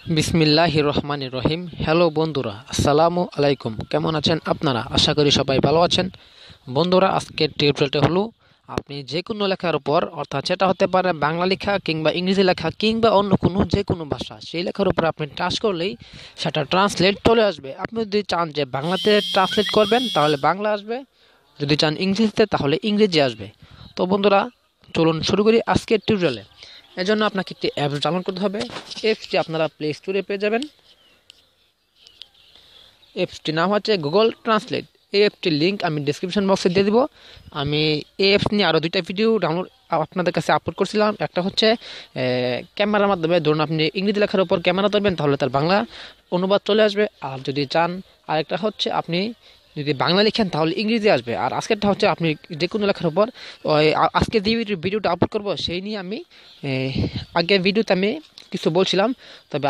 বিসমিল্লাহির রহমানির রহিম। হ্যালো বন্ধুরা, আসসালামু আলাইকুম। কেমন আছেন আপনারা? আশা করি সবাই ভালো আছেন। বন্ধুরা, আজকের টিউটোরিয়ালটা হলো আপনি যে কোনো লেখার উপর, অর্থাৎ সেটা হতে পারে বাংলা লেখা কিংবা ইংরেজি লেখা কিংবা অন্য কোনো যে কোনো ভাষা, সেই লেখার উপর আপনি টাচ করলেই সেটা ট্রান্সলেট চলে আসবে। আপনি যদি চান যে বাংলাতে ট্রান্সলেট করবেন তাহলে বাংলা আসবে, যদি চান ইংরেজিতে তাহলে ইংরেজি আসবে। তো বন্ধুরা, চলুন শুরু করি আজকের টিউটোরিয়ালে। এজন্য আপনাকে একটি অ্যাপস ডাউনলোড করতে হবে। অ্যাপসটি আপনারা প্লে স্টোরে পেয়ে যাবেন। অ্যাপসটির নাম হচ্ছে গুগল ট্রান্সলেট। এই অ্যাপটির লিঙ্ক আমি ডিসক্রিপশন বক্সে দিয়ে দিব। আমি এই অ্যাপস নিয়ে আরও দুইটা ভিডিও ডাউনলোড আপনাদের কাছে আপলোড করছিলাম। একটা হচ্ছে ক্যামেরার মাধ্যমে, ধরুন আপনি ইংরেজি লেখার উপর ক্যামেরা ধরবেন তাহলে তার বাংলা অনুবাদ চলে আসবে। আর যদি চান, আরেকটা হচ্ছে আপনি যদি বাংলা লিখেন তাহলে ইংরেজি আসবে। আর আজকেরটা হচ্ছে আপনি যে কোনো লেখার উপর, আজকে যে ভিডিওটা আপলোড করব সেই নিয়ে আমি আগের ভিডিওতে আমি কিছু বলছিলাম, তবে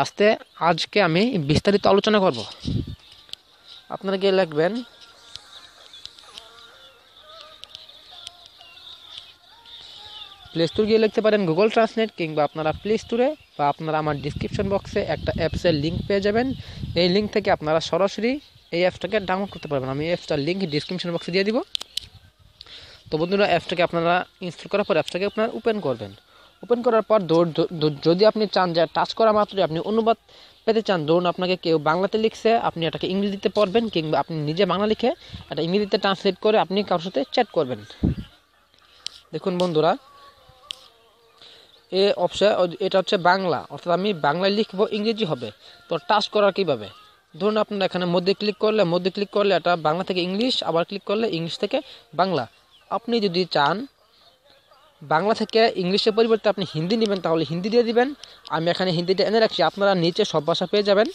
আজকে আমি বিস্তারিত আলোচনা করব। আপনারা গিয়ে লিখবেন প্লে স্টোর গিয়ে লিখতে পারেন গুগল ট্রান্সলেট, কিংবা আপনারা প্লে স্টোরে বা আপনারা আমার ডিসক্রিপশন বক্সে একটা অ্যাপসের লিঙ্ক পেয়ে যাবেন। এই লিঙ্ক থেকে আপনারা সরাসরি এই অ্যাপসটাকে ডাউনলোড করতে পারবেন। আমি অ্যাপসটার লিঙ্ক ডিসক্রিপশন বক্সে দিয়ে দিব। তো বন্ধুরা, অ্যাপসটাকে আপনারা ইনস্টল করার পর অ্যাপসটাকে আপনারা ওপেন করবেন। ওপেন করার পর যদি আপনি চান যে টাচ করা মাত্রই আপনি অনুবাদ পেতে চান, ধরুন আপনাকে কেউ বাংলাতে লিখছে, আপনি এটাকে ইংরেজিতে পড়বেন, কিংবা আপনি নিজে বাংলা লিখে এটা ইংরেজিতে ট্রান্সলেট করে আপনি কারোর সাথে চ্যাট করবেন। দেখুন বন্ধুরা, এই অপশন, এটা হচ্ছে বাংলা, অর্থাৎ আমি বাংলায় লিখবো, ইংরেজি হবে। তো টাচ করার কীভাবে, ধরুন আপনারা এখানে মধ্যে ক্লিক করলে এটা বাংলা থেকে ইংলিশ, আবার ক্লিক করলে ইংলিশ থেকে বাংলা। আপনি যদি চান বাংলা থেকে ইংলিশের পরিবর্তে আপনি হিন্দি নেবেন তাহলে হিন্দি দিয়ে দিবেন। আমি এখানে হিন্দিটা এনে রাখছি, আপনারা নিচে সব ভাষা পেয়ে যাবেন।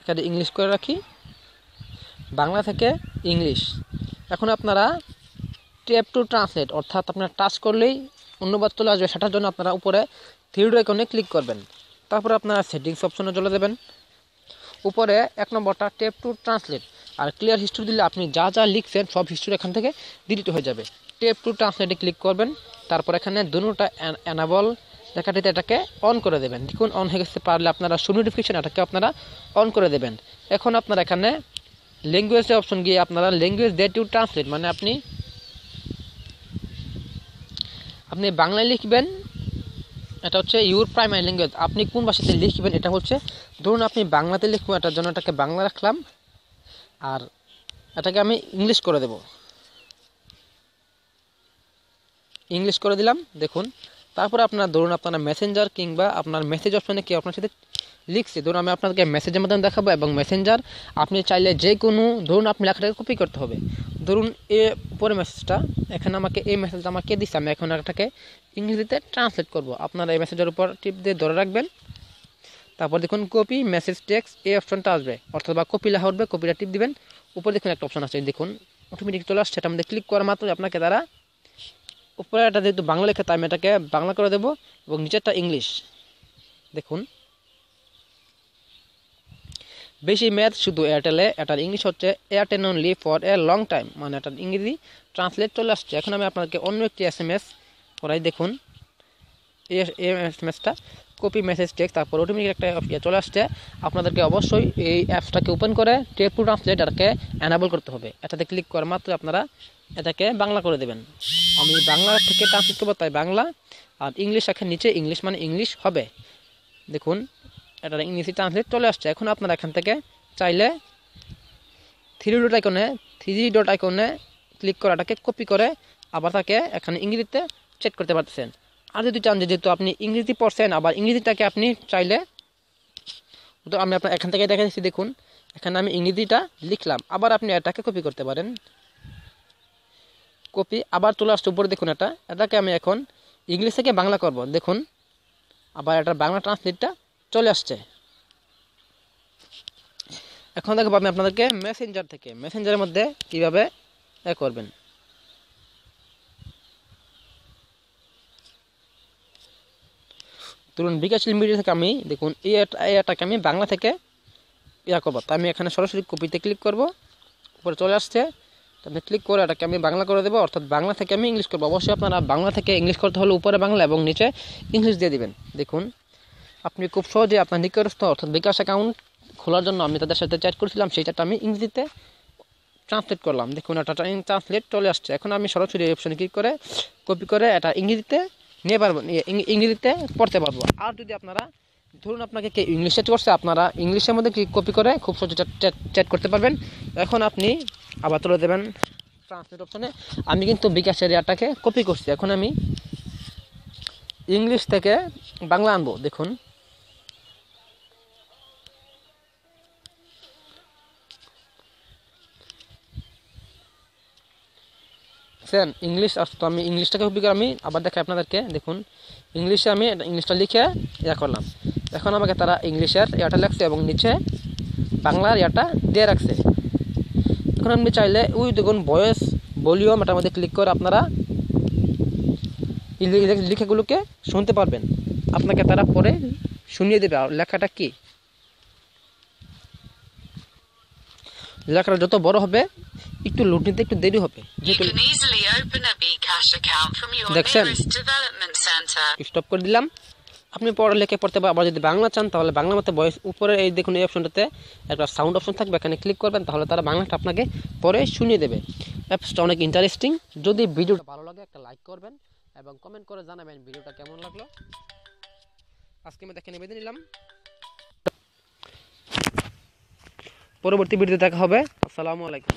এখানে ইংলিশ করে রাখি, বাংলা থেকে ইংলিশ। এখন আপনারা ট্যাপ টু ট্রান্সলেট, অর্থাৎ আপনারা টাচ করলেই অনুবাদ চলে আসবে। সেটার জন্য আপনারা উপরে থ্রি ডট আইকনে ক্লিক করবেন। তারপরে আপনারা সেটিংস অপশনে চলে যাবেন। উপরে 1 নম্বরটা ট্যাপ টু ট্রান্সলেট, আর ক্লিয়ার হিস্ট্রি দিলে আপনি যা যা লিখছেন সব হিস্ট্রি এখান থেকে ডিলিট হয়ে যাবে। ট্যাপ টু ট্রান্সলেটে ক্লিক করবেন। তারপর এখানে দুটোটা এনাবল লেখাটিতে এটাকে অন করে দেবেন। দেখুন অন হয়ে গেছে। পারলে আপনারা শো নোটিফিকেশন এটাকে আপনারা অন করে দেবেন। এখন আপনারা এখানে ল্যাঙ্গুয়েজের অপশন গিয়ে আপনারা ল্যাঙ্গুয়েজ দ্যাট ইউ ট্রান্সলেট, মানে আপনি বাংলায় লিখবেন। এটা হচ্ছে ইউর প্রাইমারি ল্যাঙ্গুয়েজ, আপনি কোন ভাষাতে লিখবেন এটা হচ্ছে, ধরুন আপনি বাংলাতে লিখবেন, এটার জন্য এটাকে বাংলা রাখলাম, আর এটাকে আমি ইংলিশ করে দেব, ইংলিশ করে দিলাম। দেখুন, তারপরে আপনার ধরুন আপনারা মেসেঞ্জার কিংবা আপনার মেসেজ অপশনে কেউ আপনার সাথে লিখছে, ধরুন আমি আপনাদেরকে মেসেজের মাধ্যমে দেখাবো, এবং মেসেঞ্জার আপনি চাইলে যে কোনো, ধরুন আপনি লেখাটাকে কপি করতে হবে। ধরুন পরে মেসেজটা এখানে আমাকে, এই মেসেজটা আমাকে দিচ্ছে, আমি এখন এটাকে ইংরেজিতে ট্রান্সলেট করব। আপনারা এই মেসেজের উপর টিপ দিয়ে ধরে রাখবেন। তারপর দেখুন কপি মেসেজ টেক্সট, এই অপশনটা আসবে, অর্থাৎ বা কপি লেখা উঠবে, কপিটা টিপ দিবেন। উপরে দেখুন একটা অপশন আছে, দেখুন অটোমেটিক চলে আসছে। এটা আমাদের ক্লিক করা মাত্র আপনাকে তারা উপরে, এটা যেহেতু বাংলা লেখা তাই আমি এটাকে বাংলা করে দেবো, এবং নিচেরটা ইংলিশ। দেখুন বেশি ম্যাথ শুধু এয়ারটেলে, এটার ইংলিশ হচ্ছে Airtel only for a long time, মানে এটার ইংরেজি ট্রান্সলেট চলে আসছে। এখন আমি আপনাকে অন্য একটি SMS করাই। দেখুন এই SMS-টা কপি মেসেজ টেক্সট, তারপর অটোমেটিক একটা চলে আসছে। আপনাদেরকে অবশ্যই এই অ্যাপসটাকে ওপেন করে ট্যাপ টু ট্রান্সলেট এটাকে এনাবল করতে হবে। এটাতে ক্লিক করা মাত্র আপনারা এটাকে বাংলা করে দেবেন। আমি বাংলা থেকে ট্রান্সলেট করবো তাই বাংলা, আর ইংলিশ এখানে নিচে ইংলিশ মানে ইংলিশ হবে। দেখুন এটা ইংলিশে ট্রান্সলেট চলে আসছে। এখন আপনারা এখান থেকে চাইলে থ্রি ডট আইকনে ক্লিক করে এটাকে কপি করে আবার তাকে এখানে ইংরেজিতে চেক করতে পারতেছেন। আর যদি চান যেহেতু আপনি ইংরেজি পড়ছেন, আবার ইংরেজিটাকে আপনি চাইলে, তো আমি আপনার এখান থেকে দেখে দিচ্ছি। দেখুন এখানে আমি ইংরেজিটা লিখলাম, আবার আপনি এটাকে কপি করতে পারেন। কপি আবার চলে আসছে উপরে। দেখুন এটাকে আমি এখন ইংলিশ থেকে বাংলা করব। দেখুন আবার এটার বাংলা ট্রান্সলেটটা চলে আসছে। এখন দেখবো আমি আপনাদেরকে মেসেঞ্জারের মধ্যে কীভাবে করবেন। ধরুন বিকাশ মিডিয়া থেকে আমি, দেখুন এটাকে আমি বাংলা থেকে করবো, তাই আমি এখানে সরাসরি কপিতে ক্লিক করব। উপরে চলে আসছে। আমি ক্লিক করে এটাকে আমি বাংলা করে দেবো, অর্থাৎ বাংলা থেকে আমি ইংলিশ করবো। অবশ্যই আপনারা বাংলা থেকে ইংলিশ করতে হলে উপরে বাংলা এবং নিচে ইংলিশ দিয়ে দিবেন। দেখুন আপনি খুব সহজে আপনার নিকটস্থ অর্থাৎ বিকাশ অ্যাকাউন্ট খোলার জন্য আমি তাদের সাথে চ্যাট করেছিলাম, সেই চ্যাটটা আমি ইংরেজিতে ট্রান্সলেট করলাম। দেখুন এটা ট্রান্সলেট চলে আসছে। এখন আমি সরাসরি এই অপশনে ক্লিক করে কপি করে এটা ইংরেজিতে নিয়ে পারবো, ইংরেজিতে পড়তে পারবো। আর যদি আপনারা ধরুন আপনাকে কে ইংলিশে করছে, আপনারা ইংলিশের মধ্যে কপি করে খুব সহজে চ্যাট করতে পারবেন। এখন আপনি আবার তুলে দেবেন ট্রান্সলেট অপশনে। আমি কিন্তু বিকাশের এরিয়াটাকে কপি করছি, এখন আমি ইংলিশ থেকে বাংলা আনবো। দেখুন ইংলিশ আসতো, আমি ইংলিশটাকে কপি করে আমি আবার দেখাই আপনাদেরকে। দেখুন ইংলিশে আমি ইংলিশটা লিখে ইয়া করলাম। এখন আমাকে তারা ইংলিশের ইয়াটা লাগছে এবং নিচে বাংলার ইয়াটা দিয়ে রাখছে। এখন আপনি চাইলে ওই দেখুন ভয়েস ভলিউম এটার মধ্যে ক্লিক করে আপনারা লেখাগুলোকে শুনতে পারবেন। আপনাকে তারা পরে শুনিয়ে দেবে আর লেখাটা কি। লেখাটা যত বড় হবে একটু লোড নিতে একটু দেরি হবে। দেখছেন স্টপ করে দিলাম। আপনি পরে লিখে পড়তে পারবেন। আবার যদি বাংলা চান তাহলে বাংলা মতো ভয়েস উপরে এই দেখুন এই অপশনটাতে একটা সাউন্ড অপশন থাকবে, এখানে ক্লিক করবেন, তাহলে তারা বাংলাটা আপনাকে পরে শুনিয়ে দেবে। অ্যাপসটা অনেক ইন্টারেস্টিং। যদি ভিডিওটা ভালো লাগে একটা লাইক করবেন এবং কমেন্ট করে জানাবেন ভিডিওটা কেমন লাগলো। আজকে আমি দেখে নিবেদন নিলাম, পরবর্তী ভিডিওতে দেখা হবে। আসসালামু আলাইকুম।